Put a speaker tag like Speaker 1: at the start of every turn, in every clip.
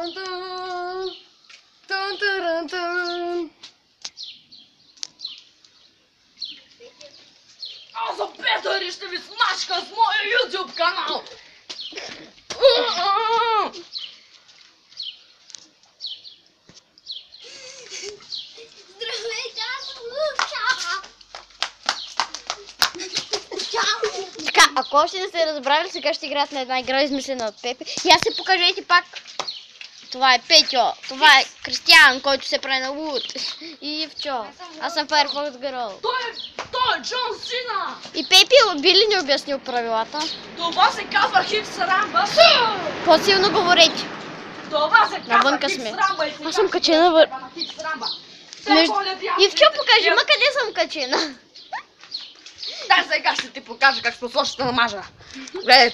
Speaker 1: Тун-тун. Тун-тун-тун.
Speaker 2: Аз за 5 ще ви смачка с моя YouTube канал!
Speaker 3: Здравейте, аз съм Лука!
Speaker 4: Така, ако още не сте разбрали, сега ще играят на една игра, измислена от Пепи. И аз се покажете пак. Това е Петьо, това е Кристиан, който се прави на луд. И Евчо. Аз съм Firefox Girl.
Speaker 2: Той е Джон Сина!
Speaker 4: И Пепи би ли ни обяснил правилата?
Speaker 2: Това се казва Хикс Рамба!
Speaker 4: По-силно говорете.
Speaker 2: Това се казва
Speaker 4: Навънка
Speaker 2: Хикс
Speaker 4: сме.
Speaker 2: Рамба и
Speaker 4: Аз съм качена в...
Speaker 2: Хикс Рамба!
Speaker 4: Евчо, покажи ма къде съм качена.
Speaker 2: Дай сега ще ти покажа как способствата на мажа. Гледай,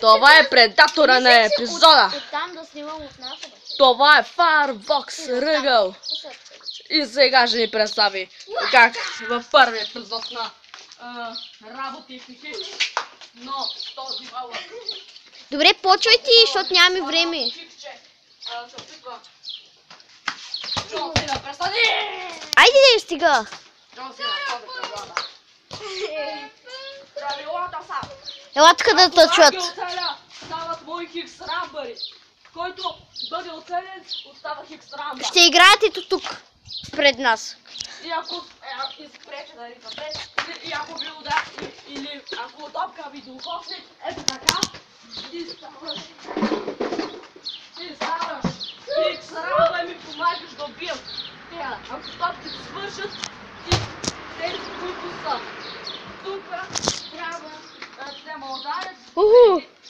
Speaker 2: това е предатора на епизода.
Speaker 4: Оттам да снимам от нас.
Speaker 2: Това е Firefox Ръгъл. И сега ще ни представи как във първи епизод на работи в Хикс, но този вала.
Speaker 4: Добре, почвайте, защото нямаме време.
Speaker 2: Се опитва. Джон Сина, престани!
Speaker 4: Айде да я стига.
Speaker 2: Джон Сина, този правилата. Правилата са.
Speaker 4: Ела тук да тъчват.
Speaker 2: Който оцеля, стават мои Хикс Рамбъри. Който бъде оцелен, остава Хикс Рамба.
Speaker 4: Ще играят ето тук, пред нас.
Speaker 2: И ако изпрече да ритате, и ако ви удар, или ако топка ви духосне, ето така, ти ставаш. Хикс Рамба и ми помагаш да убием. Тега, ако топки свършат, и тези, които са тук, трябва да взема ударец.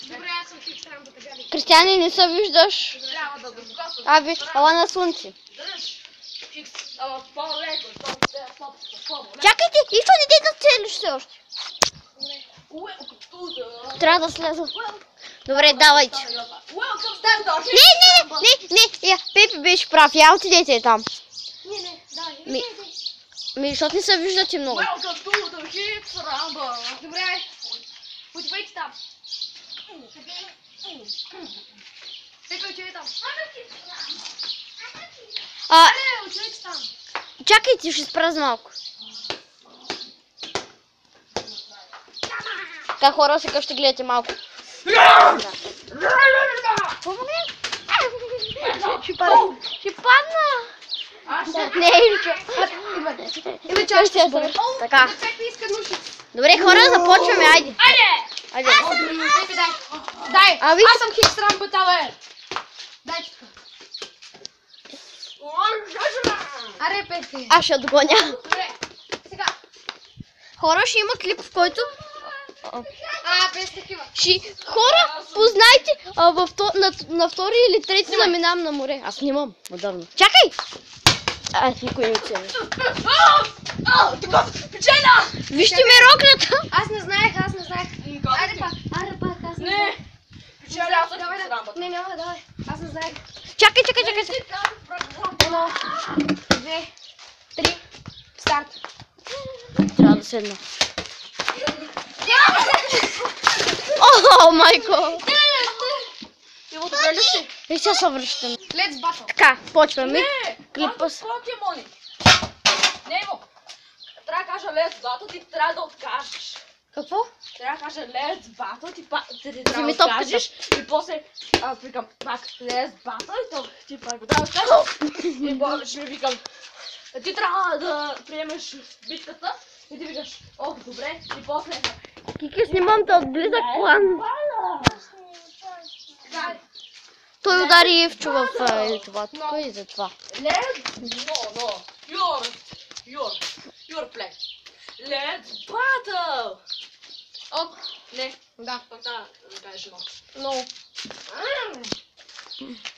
Speaker 1: Добре, аз съм Хикс Рамбо, така ли?
Speaker 4: Кристиани, не се виждаш.
Speaker 2: Трябва да докосваш.
Speaker 4: Аби, ела на слънце.
Speaker 2: Дръж. Хикс, ама по-леко, защото те е по-леко.
Speaker 4: Чакайте, и що не дей да целиш все още?
Speaker 2: Welcome
Speaker 4: Трябва да слеза. Добре, давайте.
Speaker 2: to the
Speaker 4: Не, я, Пепи беше прав, я отидете там.
Speaker 1: Не, давай.
Speaker 4: Защото не се виждате много.
Speaker 2: Welcome to the Hicks Rumble.
Speaker 1: Добре. Отивайте там. Тъй отивай там. Отивайте там.
Speaker 4: Чакайте, ще спра за малко. Така хора, сега ще гледате малко. Ще падна. Не, Евчо. Така. Добре, хора, започваме, айде. Айде.
Speaker 1: Дай.
Speaker 4: Аби.
Speaker 1: Аз съм Хикс Рамбо, бе. Дай тук. Аре, Пепи.
Speaker 4: Аз ще отгоня.
Speaker 1: Добре. Сега.
Speaker 4: Хора, ще има клип, в който...
Speaker 1: Без такива.
Speaker 4: Хора, познайте, на втори или трети заминавам на море. Аз снимам отдавна. Чакай! Никой не оцени.
Speaker 2: Печена!
Speaker 4: Вижте ми рокната!
Speaker 1: Аз не знаех. Аре пак, аз не знаех.
Speaker 2: Не! Печеля, аз съм
Speaker 1: Давай,
Speaker 2: Хикс Рамбата.
Speaker 1: Не, няма, давай. Аз не знаех.
Speaker 4: Чакай.
Speaker 1: 1, 2, 3, старт.
Speaker 4: Трябва да седна. О, майко! И сега се връщам.
Speaker 1: Let's battle.
Speaker 4: Така, почваме.
Speaker 2: Не!
Speaker 4: Клипа
Speaker 2: Аз съм покемони. Не, Иво. Трябва да кажа Let's Battle, ти трябва да откажеш.
Speaker 4: Какво?
Speaker 2: Трябва да кажа Let's Battle, ти трябва
Speaker 4: Вземи
Speaker 2: да
Speaker 4: топката.
Speaker 2: откажеш. И после аз викам пак Let's Battle и то ти пак да откажеш. И повече ми викам ти трябва да приемеш битката. И ти викаш, ох, добре. И после...
Speaker 4: Кики, снимам те от близък план. Той удари Евчо в това. Тук и затова.
Speaker 2: No. Your play. Let's battle! Не.
Speaker 1: Да.
Speaker 2: Пък да кажеш едно.
Speaker 1: No.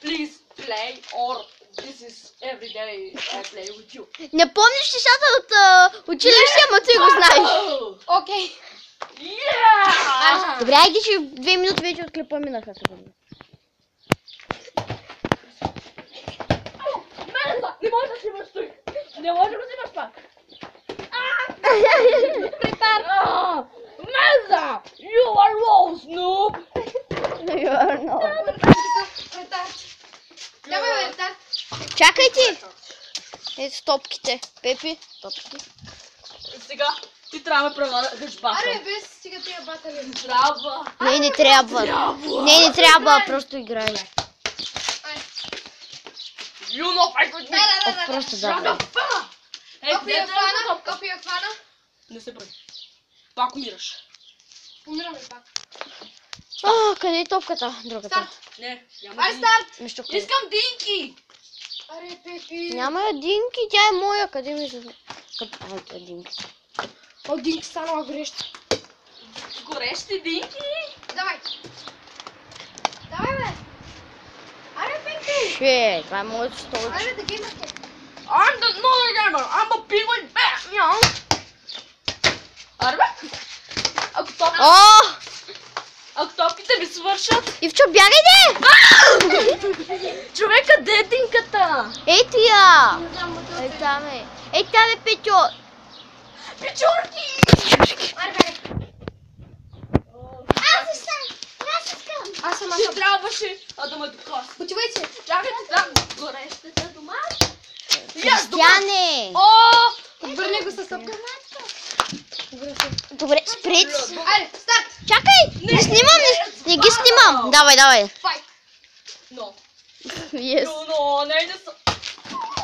Speaker 2: Please play or this is every day I play with you.
Speaker 4: Не помниш нещата от училище, ама ти го знаеш.
Speaker 1: Окей.
Speaker 2: Yeah!
Speaker 4: Добре, айде, че 2 минути вече от клипа минаха.
Speaker 2: Не можеш да си имаш тук! Не можеш да си имаш пак! Меза! You are low, Snoop!
Speaker 4: You are not. топките. Пепи, топки.
Speaker 2: Сега ти трябва да предлагаш батъл.
Speaker 1: Аре, без стига тия батали.
Speaker 2: Трябва.
Speaker 4: Не трябва. Не трябва, просто играй.
Speaker 2: You know fight with me.
Speaker 4: Просто
Speaker 2: Shut
Speaker 4: да.
Speaker 2: the fuck. Ей,
Speaker 1: Копи я
Speaker 2: къде е
Speaker 1: хвана,
Speaker 2: топка?
Speaker 1: копи я хвана.
Speaker 2: Не се прави. Пак умираш.
Speaker 1: Умираме пак.
Speaker 4: Къде е топката? Другата.
Speaker 1: Старт.
Speaker 2: Не, няма
Speaker 1: Аре,
Speaker 2: да
Speaker 1: старт.
Speaker 4: Нищо.
Speaker 2: Искам динки.
Speaker 1: Аре, Пепи.
Speaker 4: Няма динки, тя е моя. Къде ми се... Къде е динки?
Speaker 1: О, Динк станала гореща.
Speaker 2: Горещи динки.
Speaker 1: Давай. Давай, бе. Аре, Пепи.
Speaker 4: Ше, това е моето столче.
Speaker 1: Аре, да ги имате.
Speaker 2: I'm the another gamer. I'm a penguin bat. Аре, бе. Ако топките ми свършат.
Speaker 4: Ивчо, бягайте!
Speaker 2: Човек, къде е динката?
Speaker 4: Ето я!
Speaker 1: Не знам, мотор.
Speaker 4: Ей там е. Ей там е, Петьо!
Speaker 2: Печурки.
Speaker 1: Аре, бе. Аз съм.
Speaker 2: Ти трябваше да ме докосна.
Speaker 1: Отивайте.
Speaker 2: Чакайте там. Горещите домати. Yes, дома.
Speaker 4: Кристияне!
Speaker 2: О!
Speaker 1: Отвърни го със топка.
Speaker 4: Добре, спрец.
Speaker 1: Аре, старт.
Speaker 4: Чакай! Не снимам, не ги снимам. Давай.
Speaker 1: Файт.
Speaker 2: Но.
Speaker 4: Yes.
Speaker 2: Но, не са.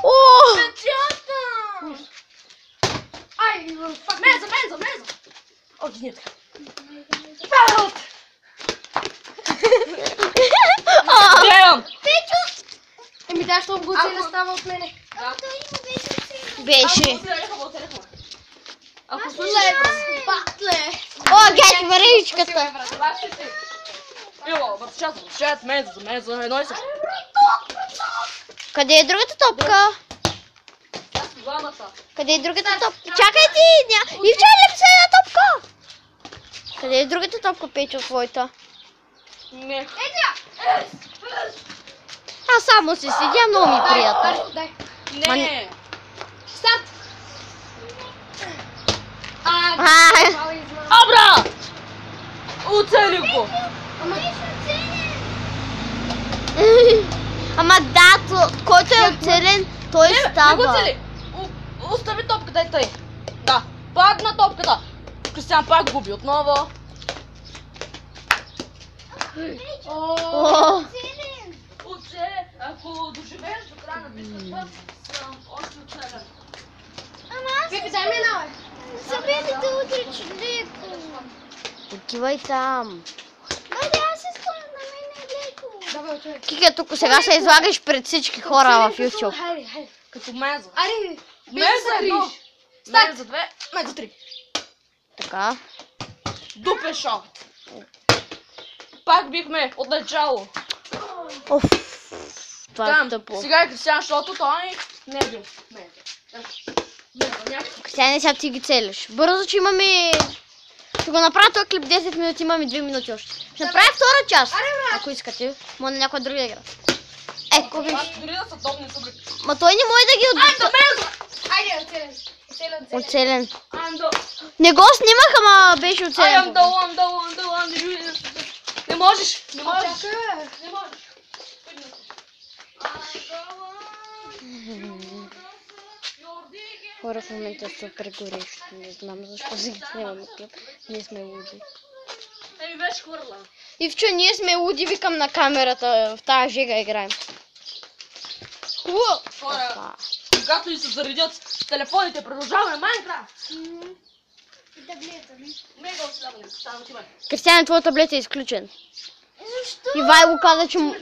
Speaker 4: О!
Speaker 2: Печата!
Speaker 1: Ай, фак.
Speaker 2: Менза. О, гнет. Гледам.
Speaker 1: Еми, да, щом го целя става от мене.
Speaker 4: Беше.
Speaker 2: Ако слушаш,
Speaker 1: Батле.
Speaker 4: О, гайки вареничката.
Speaker 2: Ило, вършат, менза, едно и също.
Speaker 4: Къде е другата топка?
Speaker 2: Аз двамата.
Speaker 4: Къде е другата топка? Чакай ти! Ивчо, липса една топка! Къде е другата топка, Петьо, твоята?
Speaker 2: Не.
Speaker 4: Аз само си седя, много ми е приятно.
Speaker 1: Дай.
Speaker 2: Не.
Speaker 1: Старт. Мала измама.
Speaker 2: Абра! Оцели го!
Speaker 4: Ама да, който е оцелен, той
Speaker 2: Не го
Speaker 4: става.
Speaker 2: цели! Остави топката и тъй. Да, падна топката. Кристиан пак губи отново.
Speaker 4: О,
Speaker 2: Оцеле, ако доживееш до края на битката, съм още оцелен.
Speaker 1: Пепи, дай ми една, бе.
Speaker 3: Събедите утре човеко.
Speaker 4: отивай там.
Speaker 3: Бъде, аз искам на мен леко.
Speaker 1: Давай, отивай.
Speaker 4: Кика, тук сега се излагаш пред всички хора в YouTube.
Speaker 1: Хайде.
Speaker 2: Като меза.
Speaker 1: Аре,
Speaker 2: Меза едно. Меза две, меза три.
Speaker 4: Така.
Speaker 2: Дупе шот. Пак бихме от начало.
Speaker 4: Оф. Това е
Speaker 2: Там,
Speaker 4: тъпо.
Speaker 2: сега е Кристиан, защото той не е бил. Меза. Някакъв.
Speaker 4: Кристияне, сега ти ги целиш. Бързо, че имаме... Ще го направя този клип 10 минути, имаме 2 минути още. Ще направя втора част, ако искате. Може на някой друг да игра. Купиш.
Speaker 2: Аз дори да са топни са брик.
Speaker 4: Ма той не може да ги
Speaker 2: Анда, меза!
Speaker 1: Айде, оцелен.
Speaker 4: оцелен.
Speaker 2: Анда.
Speaker 4: Не го снимах, ама беше
Speaker 2: I
Speaker 4: оцелен.
Speaker 2: am the one. Не можеш.
Speaker 1: Чакай, бе.
Speaker 2: Не можеш.
Speaker 4: Хора, в момента е супер горещо. Не знам защо си ги снимаме клип. Ние сме луди.
Speaker 2: Еми беше хвърла.
Speaker 4: Ивчо, ние сме луди, викам на камерата. В тази жега играем.
Speaker 2: Хора, когато и се заредят телефоните, продължаваме Майнкрафт.
Speaker 3: И таблета, не?
Speaker 2: Мега ослабване. Става отивай.
Speaker 4: Кристияне, твой таблет е изключен.
Speaker 3: Защо?
Speaker 4: Ивайло каза, че ми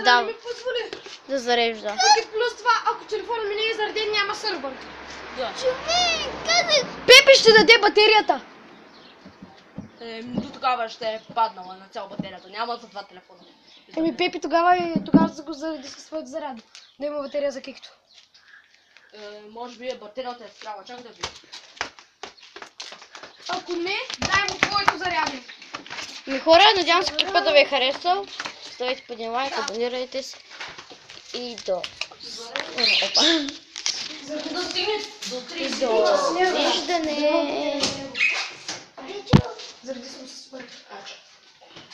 Speaker 4: дава
Speaker 1: ми позволи.
Speaker 4: да зарежда.
Speaker 1: Пък и плюс това, ако телефона ми не е зареден, няма сървър.
Speaker 2: Да.
Speaker 3: Човек, къде?
Speaker 1: Пепи ще даде батерията.
Speaker 2: До тогава ще е паднала на цяла батерията. Няма за два телефона.
Speaker 1: Еми, Пепи тогава да го зареди със своята заряда. Да има батерия за кикто.
Speaker 2: Може би батерията е спряла. Чакай да видя.
Speaker 1: Ако не, дай му твоето заряден.
Speaker 4: Ми хора, надявам се клипа да ви е харесал. Ставайте под лайк, абонирайте се. И до... Опа.
Speaker 2: Да стигне до 30.
Speaker 4: До виждане.
Speaker 1: Заради